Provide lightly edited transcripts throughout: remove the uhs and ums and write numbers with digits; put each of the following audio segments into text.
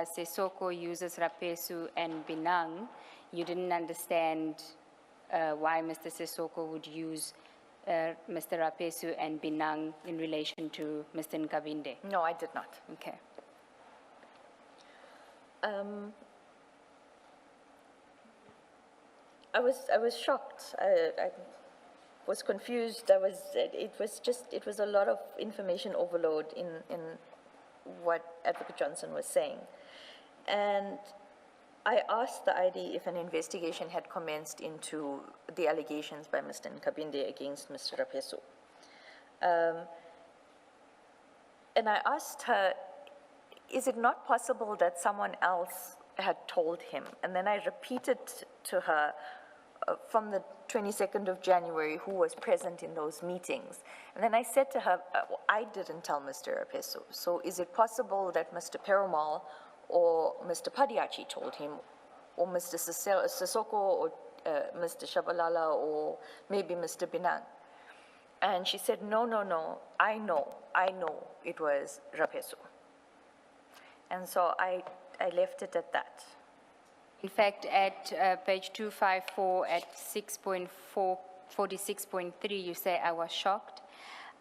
Sisoko uses Rapesu and Binang, you didn't understand why Mr. Sisoko would use Mr. Rapesu and Binang in relation to Mr. Nkabinde? No, I did not. Okay. I was shocked. I was confused. It was a lot of information overload in what Advocate Johnson was saying. And I asked the ID if an investigation had commenced into the allegations by Mr. Nkabinde against Mr. Rapesu. And I asked her, is it not possible that someone else had told him? And then I repeated to her from the 22nd of January who was present in those meetings. And then I said to her, I didn't tell Mr. Rapesu. So is it possible that Mr. Perumal or Mr. Padiachi told him, or Mr. Sisoko, or Mr. Shabalala, or maybe Mr. Binang? And she said, no, I know it was Rapesu. And so I left it at that. In fact, at page 254 at 6.46.3, you say, I was shocked.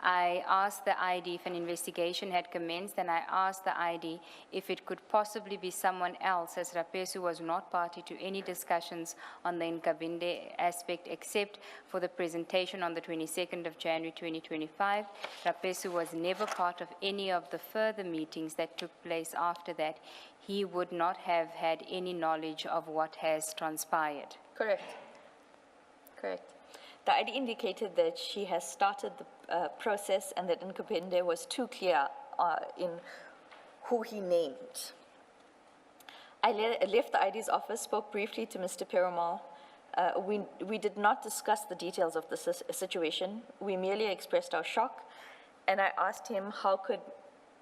I asked the ID if an investigation had commenced, and I asked the ID if it could possibly be someone else, as Rapesu was not party to any discussions on the Nkabinde aspect except for the presentation on the 22nd of January 2025. Rapesu was never part of any of the further meetings that took place after that. He would not have had any knowledge of what has transpired. Correct. The ID indicated that she has started the process and that Nkabinde was too clear in who he named. I left the ID's office, spoke briefly to Mr. Perumal. We did not discuss the details of the situation. We merely expressed our shock, and I asked him how could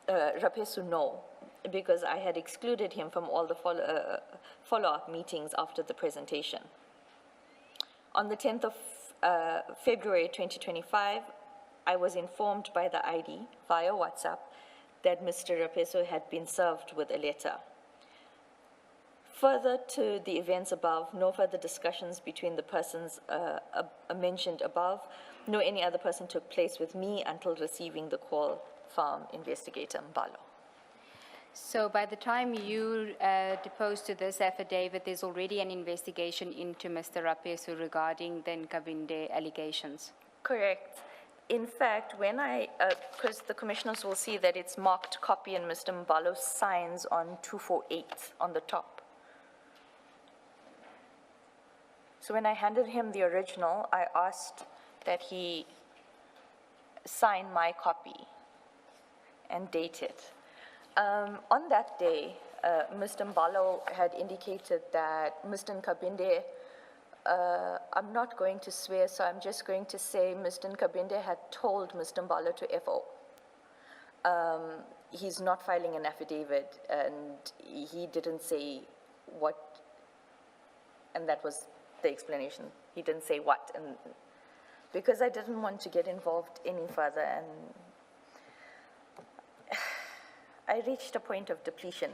Rapesu know, because I had excluded him from all the follow-up meetings after the presentation. On the 10th of February 2025, I was informed by the ID via WhatsApp that Mr. Rapesu had been served with a letter. Further to the events above, no further discussions between the persons mentioned above, nor any other person took place with me until receiving the call from Investigator Mbalo. So by the time you deposed to this affidavit, there's already an investigation into Mr. Rapesu regarding the Nkabinde allegations? Correct. In fact, when because the commissioners will see that it's marked copy and Mr. Mbalo signs on 248 on the top. So when I handed him the original, I asked that he sign my copy and date it. On that day, Mr. Mbalo had indicated that Mr. Nkabinde, I'm not going to swear, so I'm just going to say Mr. Nkabinde had told Mr. Mbalo to FO. He's not filing an affidavit, and he didn't say what, and that was the explanation. He didn't say what, and because I didn't want to get involved any further, and I reached a point of depletion.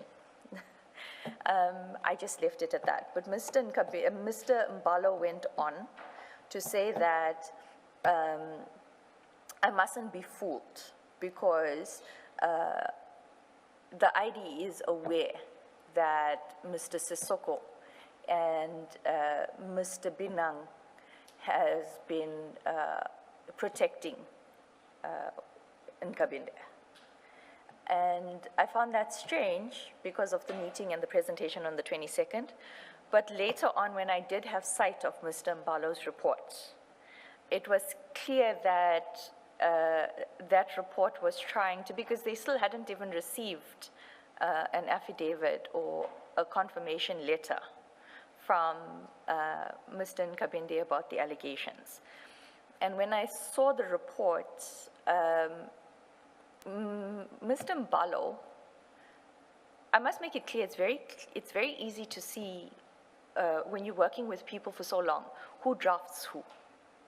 I just left it at that. But Mr. Mbalo went on to say that I mustn't be fooled because the ID is aware that Mr. Sisoko and Mr. Binang has been protecting Nkabinde. And I found that strange because of the meeting and the presentation on the 22nd. But later on, when I did have sight of Mr. Mbalo's report, it was clear that that report was trying to, because they still hadn't even received an affidavit or a confirmation letter from Mr. Nkabinde about the allegations. And when I saw the report, Mr. Mbalo, I must make it clear, it's very easy to see when you're working with people for so long, who drafts who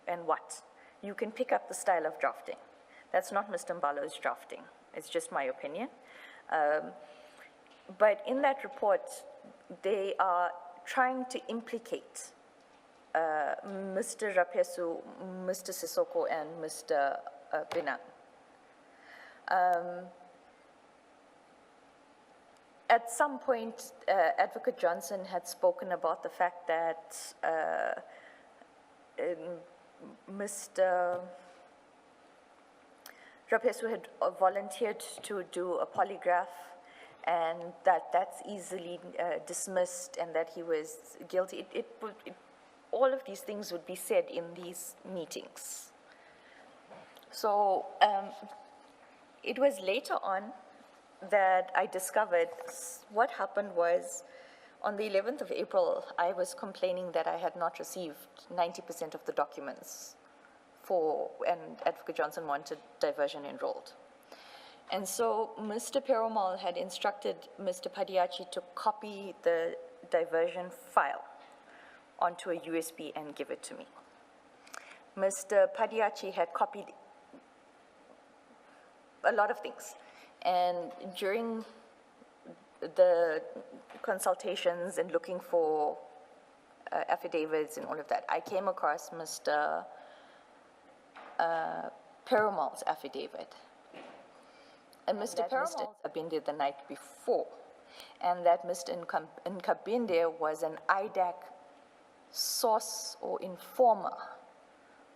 and what. You can pick up the style of drafting. That's not Mr. Mbalo's drafting. It's just my opinion. But in that report, they are trying to implicate Mr. Rapesu, Mr. Sissoko, and Mr. Benang. At some point, Advocate Johnson had spoken about the fact that Mr. Rapesu had volunteered to do a polygraph, and that's easily dismissed, and that he was guilty. All of these things would be said in these meetings. So it was later on that I discovered what happened was, on the 11th of April, I was complaining that I had not received 90% of the documents and Advocate Johnson wanted diversion enrolled. And so Mr. Perumal had instructed Mr. Padiachi to copy the diversion file onto a USB and give it to me. Mr. Padiachi had copied a lot of things. And during the consultations and looking for affidavits and all of that, I came across Mr. Perumal's affidavit. And Mr. Perumal had been there the night before, and that Mr. Nkabinde was an IDAC source or informer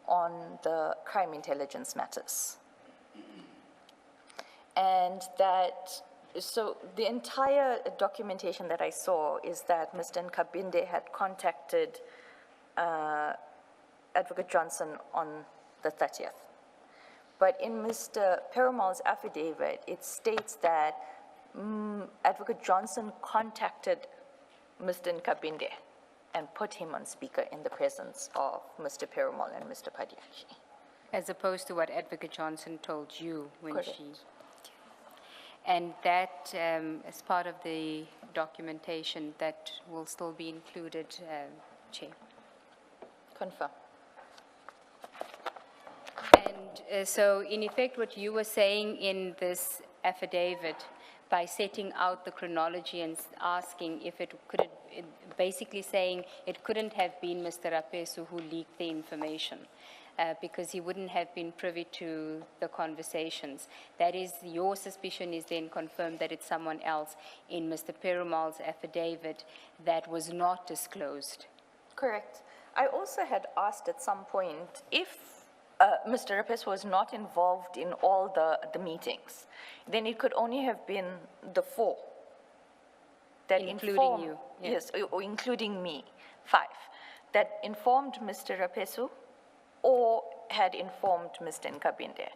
on the crime intelligence matters. And that, so the entire documentation that I saw is that Mr. Nkabinde had contacted Advocate Johnson on the 30th. But in Mr. Perumal's affidavit, it states that Advocate Johnson contacted Mr. Nkabinde and put him on speaker in the presence of Mr. Perumal and Mr. Padiachi. As opposed to what Advocate Johnson told you when Correct. she... And that, as part of the documentation, that will still be included, Chair. Confirm. And so, in effect, what you were saying in this affidavit, by setting out the chronology and asking if it could, basically saying it couldn't have been Mr. Rapesu who leaked the information, because he wouldn't have been privy to the conversations. That is, your suspicion is then confirmed that it's someone else in Mr. Perumal's affidavit that was not disclosed. Correct. I also had asked at some point if Mr. Rapesu was not involved in all the meetings, then it could only have been the four that Including you, yeah. Yes, or including me, 5, that informed Mr. Rapesu or had informed Mr. Nkabinde.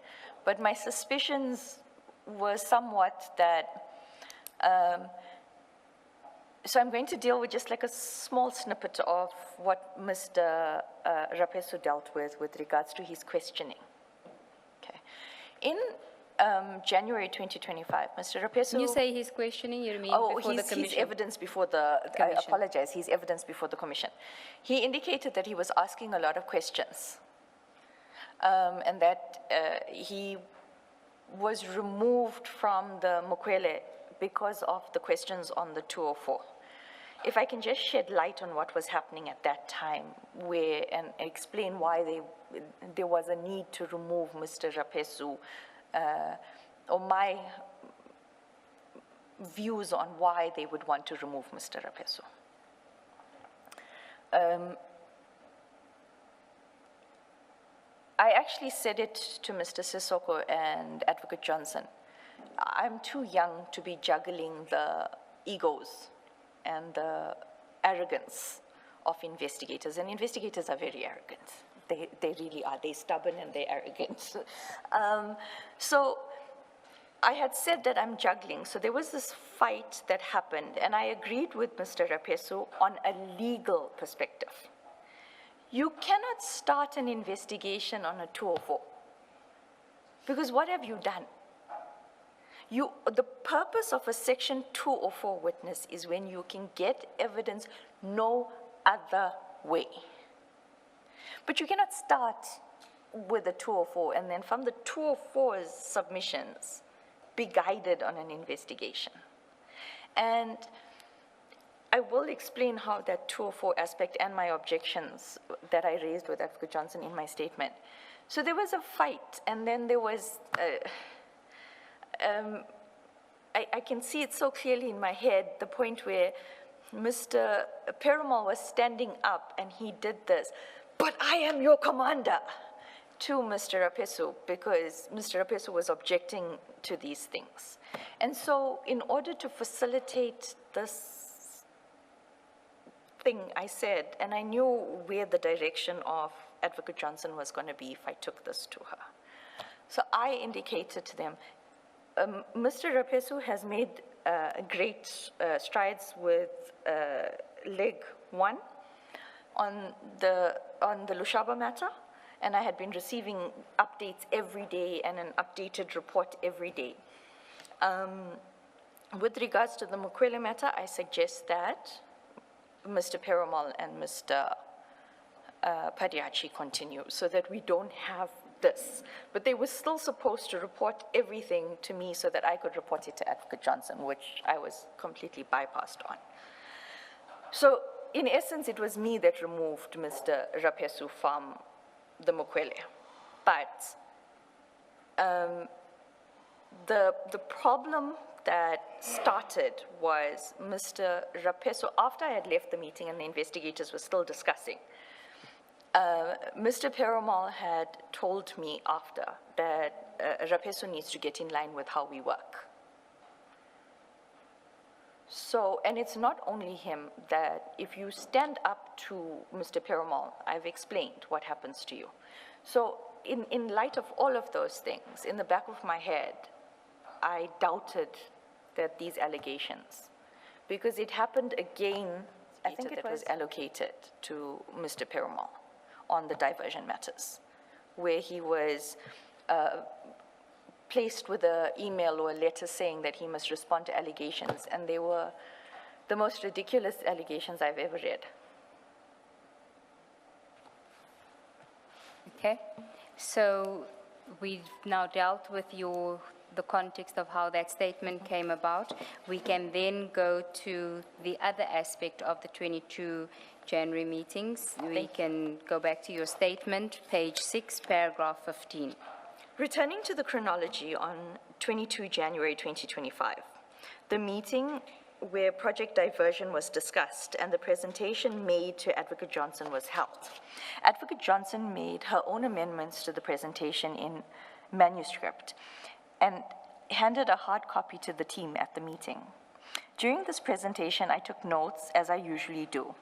But my suspicions were somewhat that, so I'm going to deal with just like a small snippet of what Mr. Rapesu dealt with regards to his questioning. Okay. In January 2025, Mr. Rapesu... When you say his questioning, you mean before the commission? His evidence before the... I apologize, his evidence before the commission. He indicated that he was asking a lot of questions. And that he was removed from the Mukwele because of the questions on the 204. If I can just shed light on what was happening at that time, and explain why there was a need to remove Mr. Rapesu, or my views on why they would want to remove Mr. Rapesu. I actually said it to Mr. Sissoko and Advocate Johnson. I'm too young to be juggling the egos and the arrogance of investigators. And investigators are very arrogant. They really are. They're stubborn and they're arrogant. So I had said that I'm juggling. So there was this fight that happened, and I agreed with Mr. Rapesu on a legal perspective. You cannot start an investigation on a 204, because what have you done? The purpose of a Section 204 witness is when you can get evidence no other way. But you cannot start with a 204 and then from the 204's submissions be guided on an investigation. And I will explain how that 204 aspect and my objections that I raised with Advocate Johnson in my statement. So there was a fight, and then there was, I can see it so clearly in my head, the point where Mr. Perumal was standing up and he did this, "But I am your commander," to Mr. Rapesu, because Mr. Rapesu was objecting to these things. And so in order to facilitate this thing I said, and I knew where the direction of Advocate Johnson was going to be if I took this to her. So I indicated to them, Mr. Rapesu has made great strides with leg 1 on the Lushaba matter, and I had been receiving updates every day and an updated report every day. With regards to the Mukwele matter, I suggest that Mr. Perumal and Mr. Padiachi continue so that we don't have this. But they were still supposed to report everything to me so that I could report it to Advocate Johnson, which I was completely bypassed on. So in essence, it was me that removed Mr. Rapesu from the Mukwele. But the problem that started was Mr. Rapesu, after I had left the meeting and the investigators were still discussing, Mr. Perumal had told me after that Rapesu needs to get in line with how we work. So, and it's not only him, that if you stand up to Mr. Perumal, I've explained what happens to you. So in light of all of those things, in the back of my head, I doubted that these allegations, because it happened again, I think it was allocated to Mr. Perumal on the diversion matters, where he was placed with an email or a letter saying that he must respond to allegations, and they were the most ridiculous allegations I've ever read. Okay, so we've now dealt with the context of how that statement came about. We can then go to the other aspect of the 22 January meetings. We can go back to your statement, page 6, paragraph 15. Returning to the chronology on 22 January 2025, the meeting where project diversion was discussed and the presentation made to Advocate Johnson was held. Advocate Johnson made her own amendments to the presentation in manuscript and handed a hard copy to the team at the meeting. During this presentation, I took notes, as I usually do.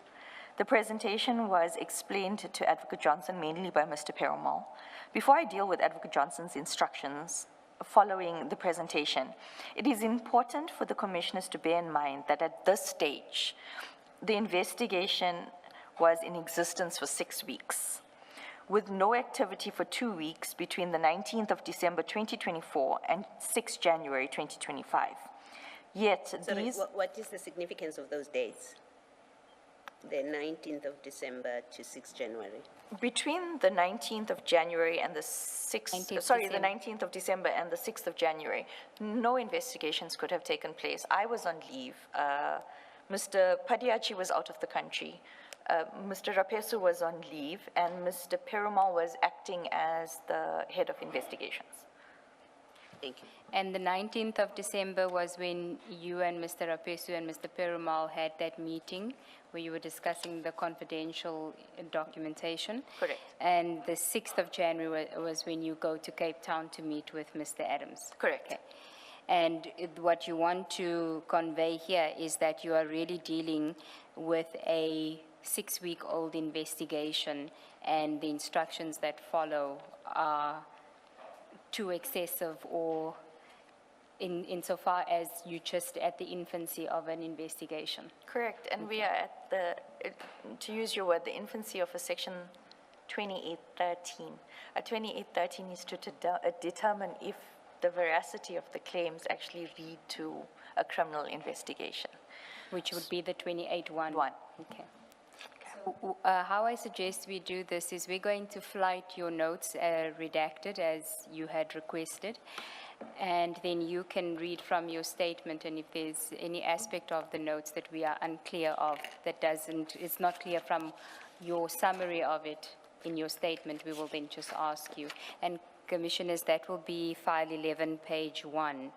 The presentation was explained to Advocate Johnson mainly by Mr. Perumal. Before I deal with Advocate Johnson's instructions following the presentation, it is important for the commissioners to bear in mind that at this stage, the investigation was in existence for 6 weeks, with no activity for 2 weeks between the 19th of December 2024 and 6 January 2025. Yet these... What is the significance of those dates? The 19th of December to 6 January. Between the 19th of January and the 6th, sorry, the 19th of December and the 6th of January, no investigations could have taken place. I was on leave. Mr. Padiachi was out of the country. Mr. Rapesu was on leave, and Mr. Perumal was acting as the head of investigations. Thank you. And the 19th of December was when you and Mr. Rapesu and Mr. Perumal had that meeting where you were discussing the confidential documentation. Correct. And the 6th of January was when you go to Cape Town to meet with Mr. Adams. Correct. Okay. And what you want to convey here is that you are really dealing with a 6-week-old investigation, and the instructions that follow are too excessive, or insofar as you just at the infancy of an investigation. Correct, and we are at the, to use your word, the infancy of a section 2813. A 2813 is to determine if the veracity of the claims actually lead to a criminal investigation. Which would be the 28-1. One. Okay. So, how I suggest we do this is we're going to flight your notes redacted as you had requested, And then you can read from your statement, and if there's any aspect of the notes that we are unclear of, it's not clear from your summary of it in your statement, we will then just ask you. And Commissioners, that will be file 11, page 1.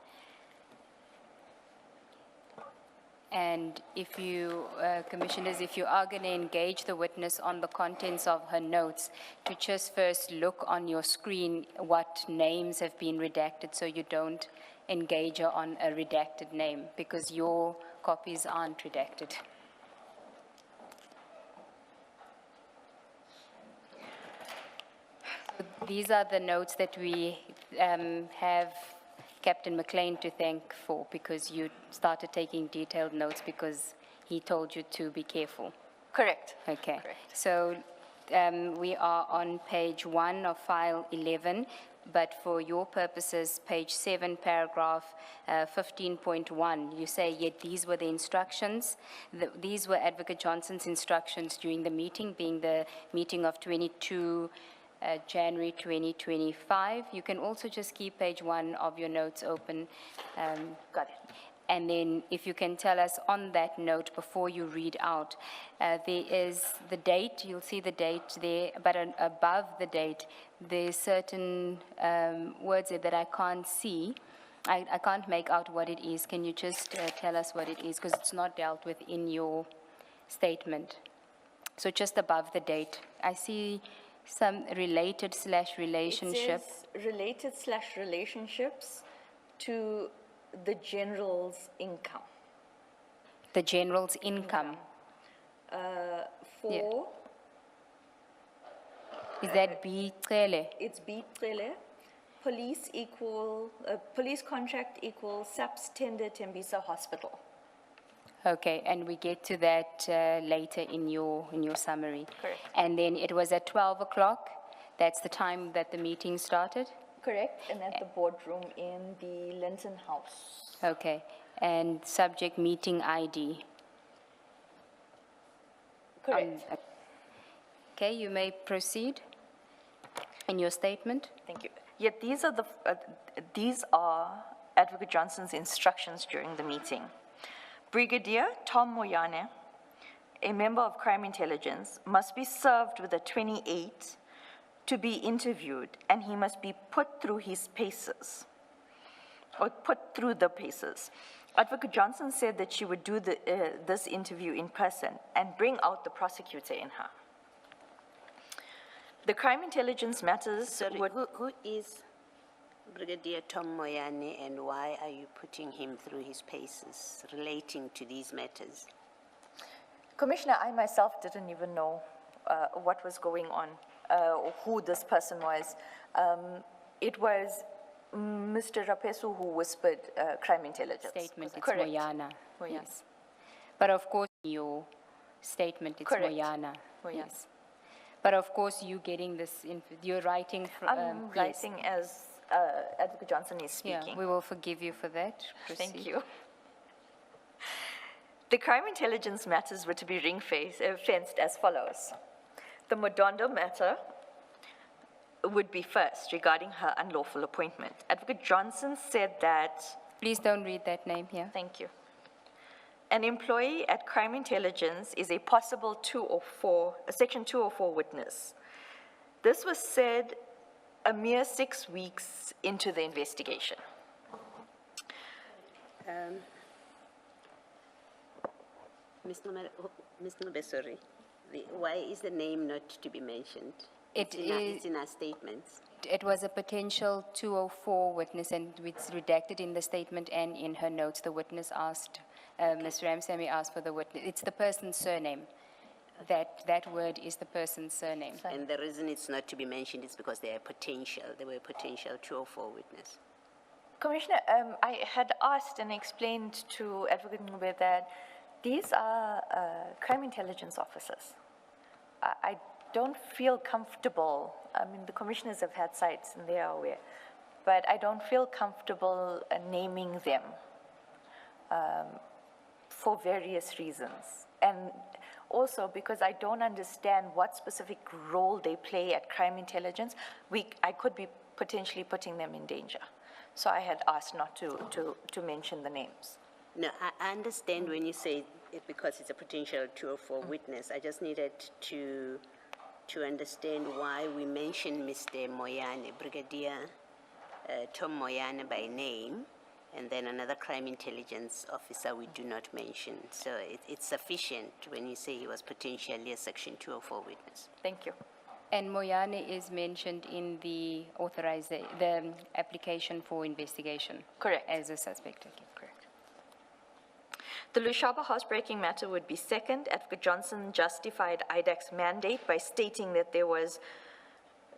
And if you, Commissioners, if you are going to engage the witness on the contents of her notes, to just first look on your screen what names have been redacted, so you don't engage her on a redacted name, because your copies aren't redacted. These are the notes that we have Captain McLean to thank for, because you started taking detailed notes because he told you to be careful. Correct. Okay. Correct. So we are on page 1 of file 11, but for your purposes, page 7, paragraph 15.1, you say, yet these were the instructions. These were Advocate Johnson's instructions during the meeting, being the meeting of 22 January 2025. You can also just keep page 1 of your notes open. Got it. And then if you can tell us on that note before you read out, there is the date, you'll see the date there, but above the date, there's certain words there that I can't see. I can't make out what it is. Can you just tell us what it is? Because it's not dealt with in your statement. So just above the date, I see some related/relationship. It says related/relationships to the general's income. The general's income. For, Is that B clearly? it's B Cele, police contract equals SAPS tender Tembisa Hospital. Okay, and we get to that later in your summary. Correct. And then it was at 12 o'clock. That's the time that the meeting started? Correct, and at the boardroom in the Linton House. Okay, and subject meeting ID. Correct. Okay, you may proceed in your statement. Thank you. Yet these are Advocate Johnson's instructions during the meeting. Brigadier Tom Moyane, a member of Crime Intelligence, must be served with a 28 to be interviewed, and he must be put through his paces, or put through the paces. Advocate Johnson said that she would do this interview in person and bring out the prosecutor in her. The Crime Intelligence matters Sorry, would... who is Brigadier Tom Moyane, and why are you putting him through his paces relating to these matters? Commissioner, I myself didn't even know what was going on, or who this person was. It was Mr. Rapesu who whispered Crime Intelligence. Statement, it's Correct. Moyana. Moyane. Yes. But of course, your statement, it's Correct. Moyana. Moyane. Yes. But of course, you getting this, you're writing. I'm yes. writing as Advocate Johnson is Yeah, speaking. we will forgive you for that. Thank Proceed. you. The Crime Intelligence matters were to be fenced as follows. The Modondo matter would be first regarding her unlawful appointment. Advocate Johnson said that, Please don't read that name here. thank you, an employee at Crime Intelligence is a possible Section 204 witness. This was said a mere 6 weeks into the investigation. Ms. Nobe, sorry. Why is the name not to be mentioned? It It's in our statements. It was a potential 204 witness, and it's redacted in the statement and in her notes. The witness asked, Ms. Ramsamy asked for the witness. It's the person's surname. That word is the person's surname. And the reason it's not to be mentioned is because they were a potential 204 witness. Commissioner, I had asked and explained to Advocate Ngube that these are crime intelligence officers. I don't feel comfortable, I mean, the commissioners have had sites and they are aware, but I don't feel comfortable naming them for various reasons. And also because I don't understand what specific role they play at crime intelligence, I could be potentially putting them in danger. So I had asked not to mention the names. No, I understand when you say it because it's a potential 204 witness. I just needed to understand why we mentioned Mr. Moyane, Brigadier Tom Moyane by name, and then another crime intelligence officer we do not mention. So it's sufficient when you say he was potentially a Section 204 witness. Thank you. And Moyane is mentioned in the the application for investigation. Correct. As a suspect. Okay. Correct. The Lushaba housebreaking matter would be second. Advocate Johnson justified IDAC's mandate by stating that there was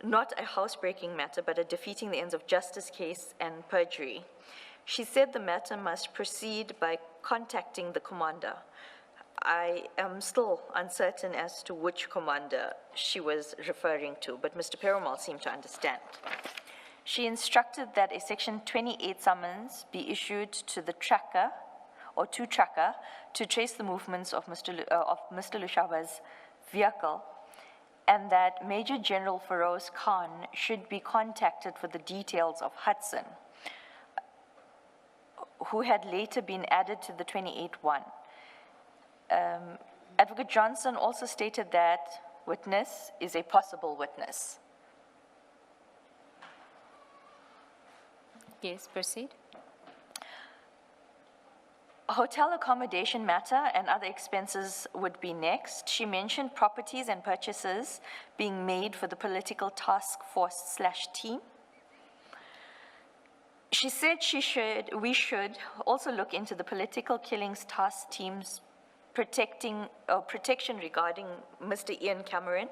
not a housebreaking matter, but a defeating the ends of justice case and perjury. She said the matter must proceed by contacting the commander. I am still uncertain as to which commander she was referring to, but Mr. Perumal seemed to understand. She instructed that a Section 28 summons be issued to the tracker or to tracker to trace the movements of Mr. Lushaba's vehicle, and that Major General Feroz Khan should be contacted for the details of Hudson, who had later been added to the 28-1. Advocate Johnson also stated that witness is a possible witness. Yes, proceed. Hotel accommodation matter and other expenses would be next. She mentioned properties and purchases being made for the political task force / team. She said we should also look into the political killings task team's protection regarding Mr. Ian Cameron,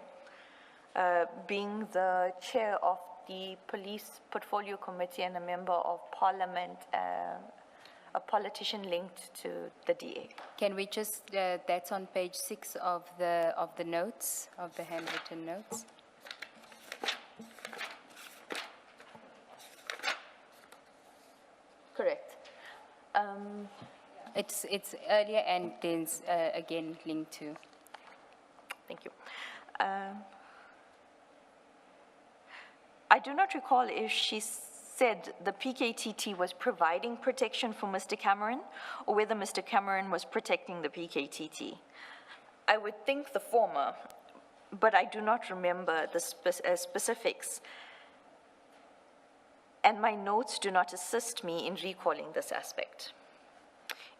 being the chair of the police portfolio committee and a member of parliament, a politician linked to the DA. Can we just, that's on page 6 of the notes, of the handwritten notes. Correct. It's earlier and then again linked to. Thank you. I do not recall if she said the PKTT was providing protection for Mr. Cameron or whether Mr. Cameron was protecting the PKTT. I would think the former, but I do not remember the specifics. And my notes do not assist me in recalling this aspect.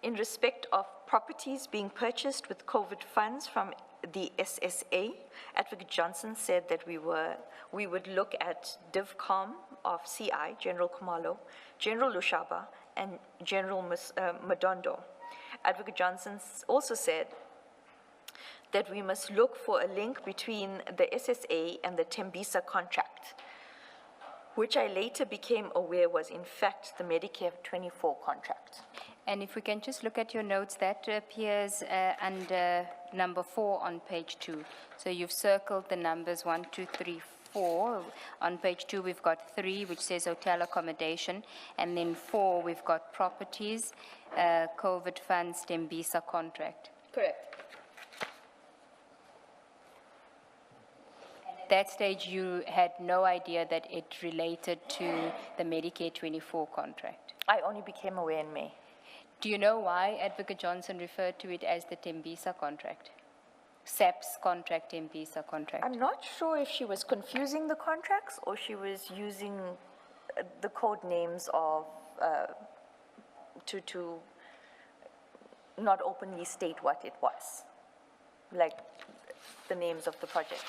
In respect of properties being purchased with COVID funds from the SSA, Advocate Johnson said that we would look at DivCom of CI, General Kumalo, General Lushaba, and General Madondo. Advocate Johnson also said that we must look for a link between the SSA and the Tembisa contract, which I later became aware was in fact the Medicare 24 contract. And if we can just look at your notes, that appears under number 4 on page 2. So you've circled the numbers 1, 2, 3, 4. On page 2, we've got 3, which says hotel accommodation. And then 4, we've got properties, COVID funds, Tembisa contract. Correct. At that stage, you had no idea that it related to the Medicare 24 contract. I only became aware in May. Do you know why Advocate Johnson referred to it as the Tembisa contract? SAP's contract, Tembisa contract. I'm not sure if she was confusing the contracts or she was using the code names of, to not openly state what it was, like the names of the projects.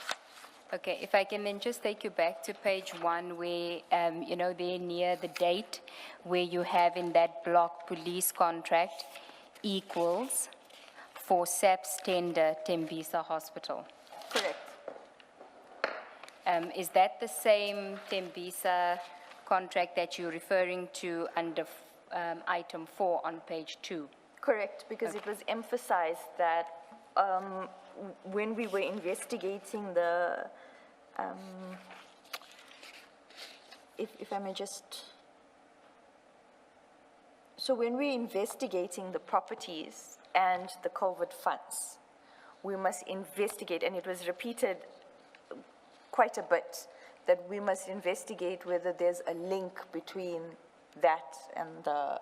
Okay, if I can then just take you back to page 1 where, you know, there near the date where you have in that block police contract equals for SAP's tender Tembisa Hospital. Correct. Is that the same Tembisa contract that you're referring to under item 4 on page 2? Correct, because it was emphasized that when we were investigating the, if I may just, so when we're investigating the properties and the COVID funds, we must investigate, and it was repeated quite a bit, that we must investigate whether there's a link between that and the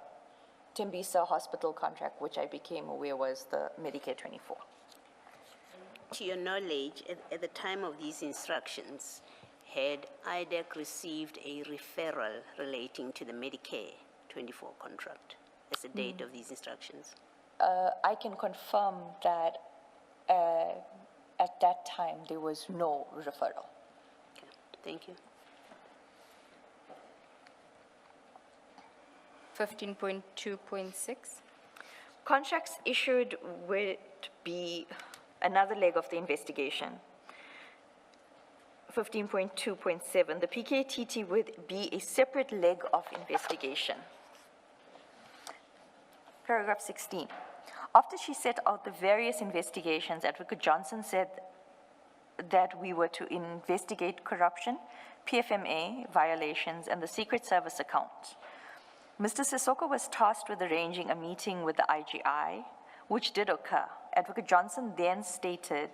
Tembisa hospital contract, which I became aware was the Medicare 24. To your knowledge, at the time of these instructions, had IDEC received a referral relating to the Medicare 24 contract as the date of these instructions? I can confirm that at that time there was no referral. Okay, thank you. 15.2.6. Contracts issued would be another leg of the investigation. 15.2.7, the PKTT would be a separate leg of investigation. Paragraph 16. After she set out the various investigations, Advocate Johnson said that we were to investigate corruption, PFMA violations, and the Secret Service account. Mr. Sissoko was tasked with arranging a meeting with the IGI, which did occur. Advocate Johnson then stated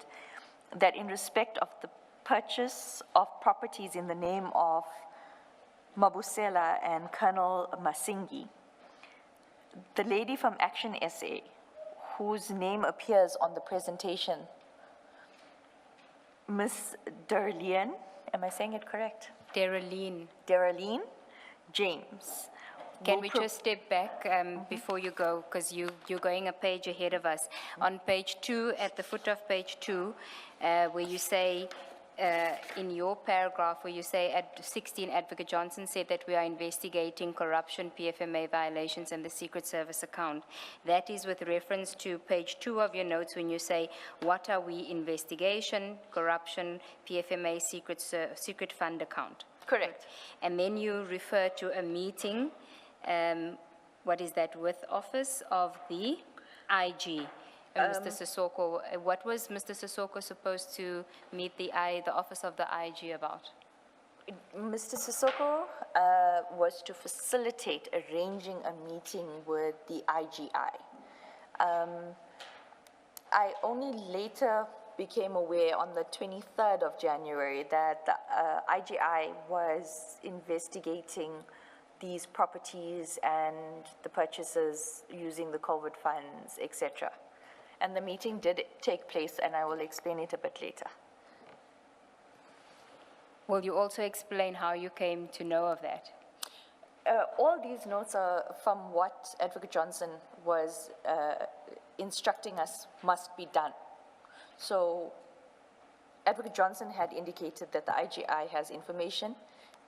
that in respect of the purchase of properties in the name of Mabusela and Colonel Masingi, the lady from Action SA, whose name appears on the presentation, Ms. Derlean, am I saying it correct? Deraline. Deraline James. Can will we pro- just step back before you go, because you're going a page ahead of us. On page 2, at the foot of page 2, where you say, in your paragraph, where you say at 16, Advocate Johnson said that we are investigating corruption, PFMA violations, and the Secret Service account. That is with reference to page 2 of your notes when you say, what are we investigation, corruption, PFMA, secret fund account. Correct. And then you refer to a meeting, what is that, with office of the IG, Mr. Sissoko. What was Mr. Sissoko supposed to meet the office of the IG about? Mr. Sissoko was to facilitate arranging a meeting with the IGI. I only later became aware on the 23rd of January that the IGI was investigating these properties and the purchases using the COVID funds, etc. And the meeting did take place, and I will explain it a bit later. Will you also explain how you came to know of that? All these notes are from what Advocate Johnson was instructing us must be done. So Advocate Johnson had indicated that the IGI has information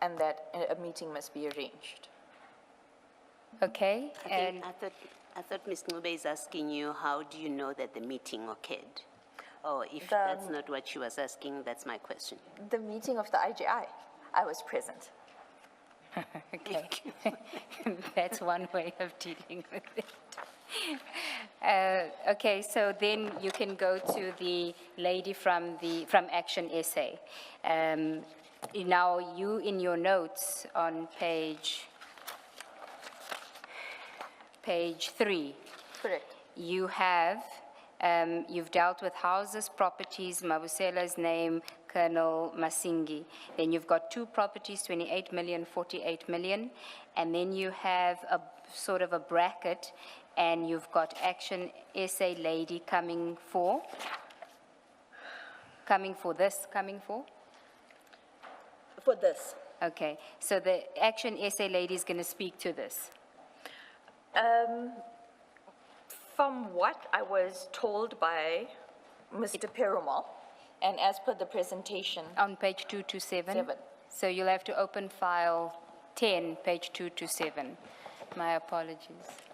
and that a meeting must be arranged. Okay, and I thought Ms. Ngube is asking you, how do you know that the meeting occurred? Or if that's not what she was asking, that's my question. The meeting of the IGI, I was present. okay, that's one way of dealing with it. Okay, so then you can go to the lady from Action SA. Now, you in your notes on page 3. Correct. You have, you've dealt with houses, properties, Mabusela's name, Colonel Masingi. Then you've got 2 properties, 28 million, 48 million. And then you have a sort of a bracket, and you've got Action SA lady coming for this. For this. Okay, so the Action SA lady is going to speak to this. From what I was told by Mr. Perumal, and as per the presentation, On page 227. 7. So you'll have to open file 10, page 227. My apologies.